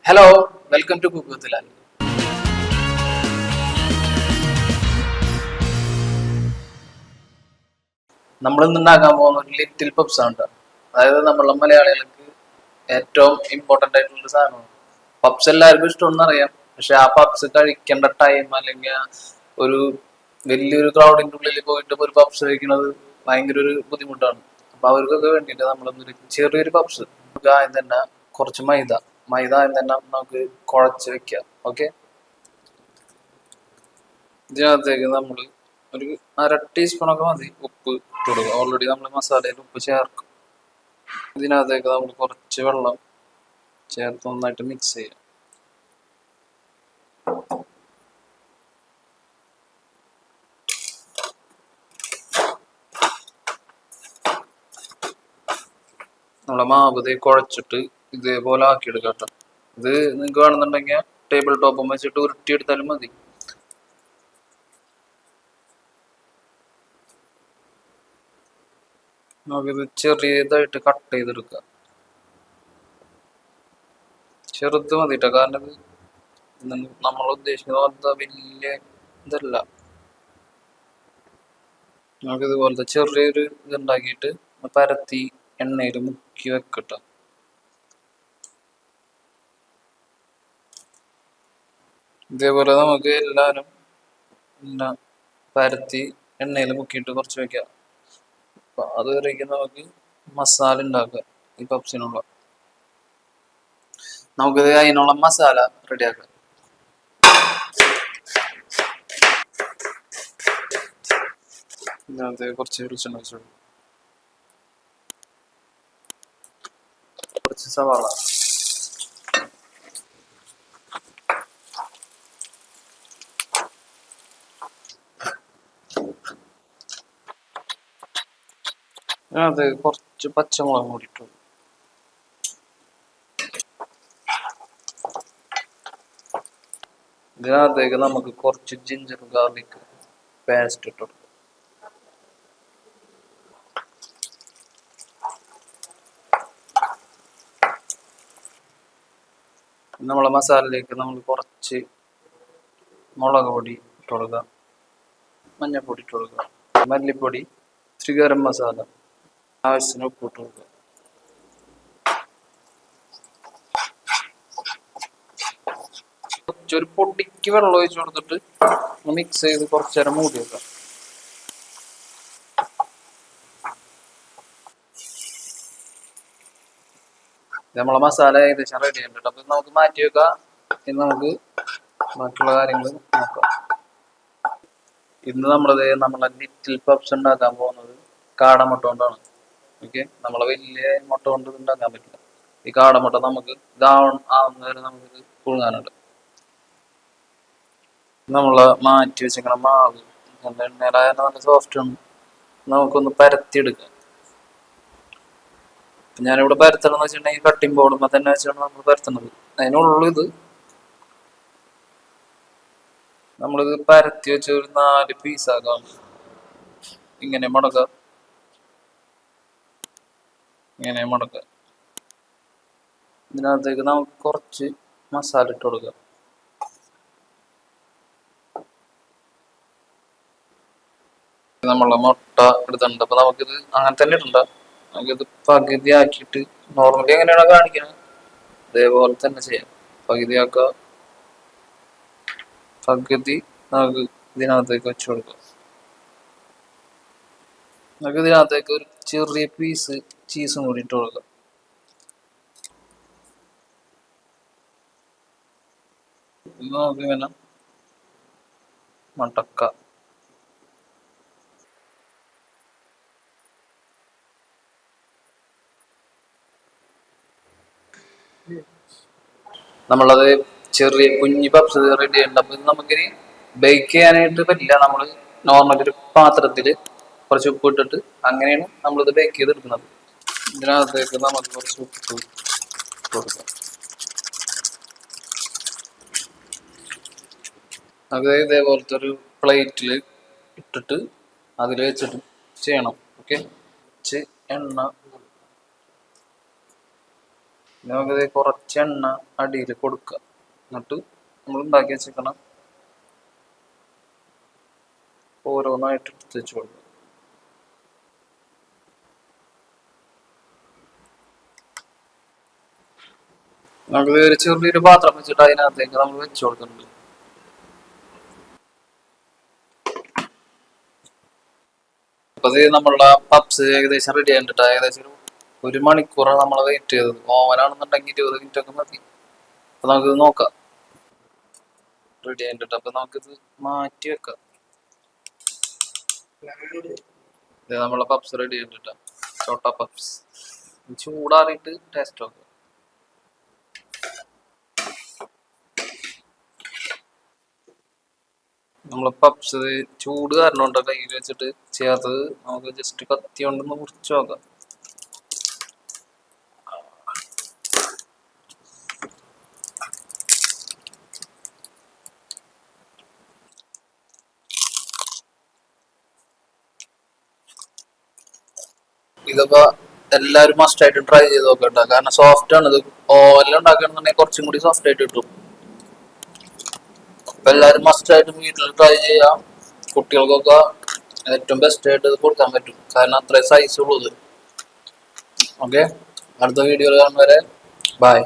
Hello, welcome to cook with Lal. നമ്മൾ ഇന്ന് ഉണ്ടാക്കാൻ പോകുന്ന ഒരു ലിറ്റിൽ പപ്സ് ആണ് ട്ടോ. അതായത് നമ്മളെ മലയാളികൾക്ക് ഏറ്റവും ഇമ്പോർട്ടൻ്റ് ആയിട്ടുള്ള സാധനമാണ് പപ്സ്. എല്ലാവർക്കും ഇഷ്ടമെന്ന് അറിയാം, പക്ഷെ ആ പപ്സ് കഴിക്കേണ്ട ടൈം അല്ലെങ്കിൽ ഒരു വലിയൊരു ക്രൗഡിൻ്റെ ഉള്ളിൽ പോയിട്ട് ഒരു പപ്സ് കഴിക്കുന്നത് ഭയങ്കര ഒരു ബുദ്ധിമുട്ടാണ്. അപ്പൊ അവർക്കൊക്കെ വേണ്ടിയിട്ട് നമ്മളൊന്നൊരു ചെറിയൊരു പപ്സ് ആദ്യം തന്നെ കുറച്ച് മൈദ ആദ്യം തന്നെ നമുക്ക് കുഴച്ച് വെക്കാം. ഓക്കെ, ഇതിനകത്തേക്ക് നമ്മൾ ഒരു അര ടീസ്പൂണൊക്കെ മതി ഉപ്പ് ഇട്ട് കൊടുക്കുക. ഓൾറെഡി നമ്മൾ മസാലയിൽ ഉപ്പ് ചേർക്കും. ഇതിനകത്തേക്ക് നമ്മൾ കുറച്ച് വെള്ളം ചേർത്ത് നന്നായിട്ട് മിക്സ് ചെയ്യാം. നമ്മളെ മാവ് കുഴച്ചിട്ട് ഇതേപോലെ ആക്കിയെടുക്കാം കേട്ടോ. ഇത് നിങ്ങൾക്ക് വേണമെന്നുണ്ടെങ്കിൽ ടേബിൾ ടോപ്പും വെച്ചിട്ട് ഉരുട്ടിയെടുത്താലും മതി. നമുക്കിത് ചെറിയതായിട്ട് കട്ട് ചെയ്തെടുക്കുക. ചെറുത് മതിട്ടോ, കാരണം ഇത് നമ്മൾ ഉദ്ദേശിക്കുന്ന പോലത്തെ വലിയ ഇതല്ല. നമുക്ക് ഇതുപോലത്തെ ചെറിയൊരു ഇതുണ്ടാക്കിയിട്ട് പരത്തി എണ്ണയിൽ മുക്കി വെക്കട്ടോ. ഇതേപോലെ നമുക്ക് എല്ലാവരും എല്ലാം പരത്തി എണ്ണയിൽ മുക്കിയിട്ട് കുറച്ച് വെക്കാം. അപ്പൊ അതുവരേക്കും നമുക്ക് മസാല ഉണ്ടാക്കാം. ഈ പപ്സിനുള്ള നമുക്കിത് അതിനുള്ള മസാല റെഡിയാക്കാം. ഇതിനകത്ത് കുറച്ച് വെളിച്ചെണ്ണ വെച്ചു, കുറച്ച് സവാള, അതിനകത്ത് കുറച്ച് പച്ചമുളക് കൂടി ഇട്ടു. ഇതിനകത്തേക്ക് നമുക്ക് കുറച്ച് ജിഞ്ചർ ഗാർലിക് പേസ്റ്റ് ഇട്ടു. നമ്മളെ മസാലയിലേക്ക് നമ്മൾ കുറച്ച് മുളക് പൊടി ഇട്ട് കൊടുക്കുക, മഞ്ഞൾപ്പൊടി ഇട്ട് കൊടുക്കുക, മല്ലിപ്പൊടി, ഇച്ചിരി ഗരം മസാല, ആവശ്യത്തിന് ഉപ്പ് ഇട്ട് കൊടുക്കുക. കുറച്ചൊരു പൊടിക്ക് വെള്ളം ഒഴിച്ചു കൊടുത്തിട്ട് മിക്സ് ചെയ്ത് കുറച്ചു നേരം മൂടി വെക്കാം. നമ്മളെ മസാല ഏകദേശം റെഡി ആയിട്ടുണ്ട്. അപ്പൊ നമുക്ക് മാറ്റി വെക്കാം. ഇന്ന് നമുക്ക് ബാക്കിയുള്ള കാര്യങ്ങൾ നോക്കാം. ഇന്ന് നമ്മളെ ലിറ്റിൽ പപ്സ് ഉണ്ടാക്കാൻ പോകുന്നത് കാടമുട്ട കൊണ്ടാണ്. ഓക്കെ, നമ്മളെ വലിയ മുട്ട കൊണ്ട് ഉണ്ടാക്കാൻ പറ്റില്ല. ഈ കാടമുട്ട നമുക്ക് ആവുന്ന വരെ നമുക്ക് പുഴുങ്ങാനുണ്ട്. നമ്മള് മാറ്റി വെച്ചിരിക്കണ മാവ് എണ്ണയിലായ നല്ല സോഫ്റ്റ് ആണ്. നമുക്കൊന്ന് പരത്തിയെടുക്കാം. ഞാനിവിടെ പരത്തണം എന്ന് വെച്ചിട്ടുണ്ടെങ്കിൽ കട്ടിംഗ് ബോർഡുമ്പോൾ തന്നെ വെച്ചാണ് നമ്മൾ പരത്തുന്നത്. അതിനുള്ളൂ ഇത്. നമ്മളിത് പരത്തി വെച്ച് ഒരു 4 പീസാക്കാം. ഇങ്ങനെ മടക്കാം, ഇങ്ങനെ മടക്കാം. ഇതിനകത്തേക്ക് നമുക്ക് കുറച്ച് മസാല ഇട്ട് കൊടുക്കാം. നമ്മളെ മുട്ട എടുത്തിട്ടുണ്ട്. അപ്പൊ നമുക്കിത് അങ്ങനെ തന്നെ ഇടണ്ട. നമുക്കിത് പകുതി ആക്കിയിട്ട് നോർമലി എങ്ങനെയാണോ കാണിക്കുന്നത് അതേപോലെ തന്നെ ചെയ്യാം. പകുതിയാക്കുക, പകുതി നമുക്ക് ഇതിനകത്തേക്ക് വെച്ചു കൊടുക്കാം. നമുക്ക് ഇതിനകത്തേക്ക് ഒരു ചെറിയ പീസ് ചീസും കൂടി ഇട്ട് കൊടുക്കാം. നമുക്ക് ഇങ്ങനെ മടക്ക. നമ്മളത് ചെറിയ കുഞ്ഞി പപ്സ് റെഡി ഉണ്ട്. അപ്പൊ നമുക്കിനി ബേക്ക് ചെയ്യാനായിട്ട് പറ്റില്ല. നമ്മൾ നോർമൽ ഒരു പാത്രത്തിൽ കുറച്ച് ഉപ്പ് ഇട്ടിട്ട് അങ്ങനെയാണ് നമ്മളിത് ബേക്ക് ചെയ്തെടുക്കുന്നത്. ഇതിനകത്തേക്ക് നമുക്ക് കുറച്ച് ഉപ്പ് കൊടുക്കാം. അത് ഇതേപോലത്തെ ഒരു പ്ലേറ്റിൽ ഇട്ടിട്ട് അതിൽ വെച്ചിട്ട് ചെയ്യണം. ഓക്കെ, എണ്ണ നമുക്കിത് കുറച്ച് എണ്ണ അടിയിൽ കൊടുക്കുക. എന്നിട്ട് നമ്മൾ ഉണ്ടാക്കി വെച്ചിരിക്കണം ഓരോന്നായിട്ട് എടുത്ത് വെച്ച് കൊടുക്കുക. നമുക്ക് ഒരു ചെറിയൊരു പാത്രം വെച്ചിട്ട് അതിനകത്തേക്ക് നമ്മൾ വെച്ച് കൊടുക്കുന്നുണ്ട്. അപ്പൊ നമ്മളുടെ പപ്സ് ഏകദേശം റെഡി ആയിട്ടുണ്ട്. ഏകദേശം ഒരു മണിക്കൂറാണ് നമ്മൾ വെയിറ്റ് ചെയ്തത്. ഓവനാണെന്നുണ്ടെങ്കിൽ 20 മിനിറ്റ് ഒക്കെ മതി. അപ്പൊ നമുക്കിത് നോക്കാം. റെഡി ആയിട്ടുണ്ട്. അപ്പൊ നമുക്കിത് മാറ്റി വെക്കാം. നമ്മളെ പപ്സ് റെഡി ആയിട്ടുണ്ട്. ചോട്ട പപ്സ് ചൂടാറിയിട്ട് ടേസ്റ്റ് നോക്കാം. നമ്മളെ പപ്സ് ചൂട് കാരണം കൊണ്ട് കയ്യിൽ വെച്ചിട്ട് ചെയ്യാത്തത്. നമുക്ക് ജസ്റ്റ് കത്തി കൊണ്ടൊന്ന് മുറിച്ച് നോക്കാം. ഇതൊക്കെ എല്ലാവരും മസ്റ്റ് ആയിട്ട് ട്രൈ ചെയ്ത് നോക്കട്ടോ. കാരണം സോഫ്റ്റ് ആണ് ഇത്. ഓവനിൽ ഉണ്ടാക്കണമെന്നുണ്ടെങ്കിൽ കുറച്ചും കൂടി സോഫ്റ്റ് ആയിട്ട് കിട്ടും. അപ്പൊ എല്ലാവരും മസ്റ്റ് ആയിട്ട് വീട്ടിൽ ട്രൈ ചെയ്യാം. കുട്ടികൾക്കൊക്കെ ഏറ്റവും ബെസ്റ്റ് ആയിട്ട് ഇത് കൊടുക്കാൻ പറ്റും. കാരണം അത്രയും സൈസ് ഉള്ളത്. ഓക്കെ, അടുത്ത വീഡിയോയിൽ കാണുന്നവരെ ബൈ.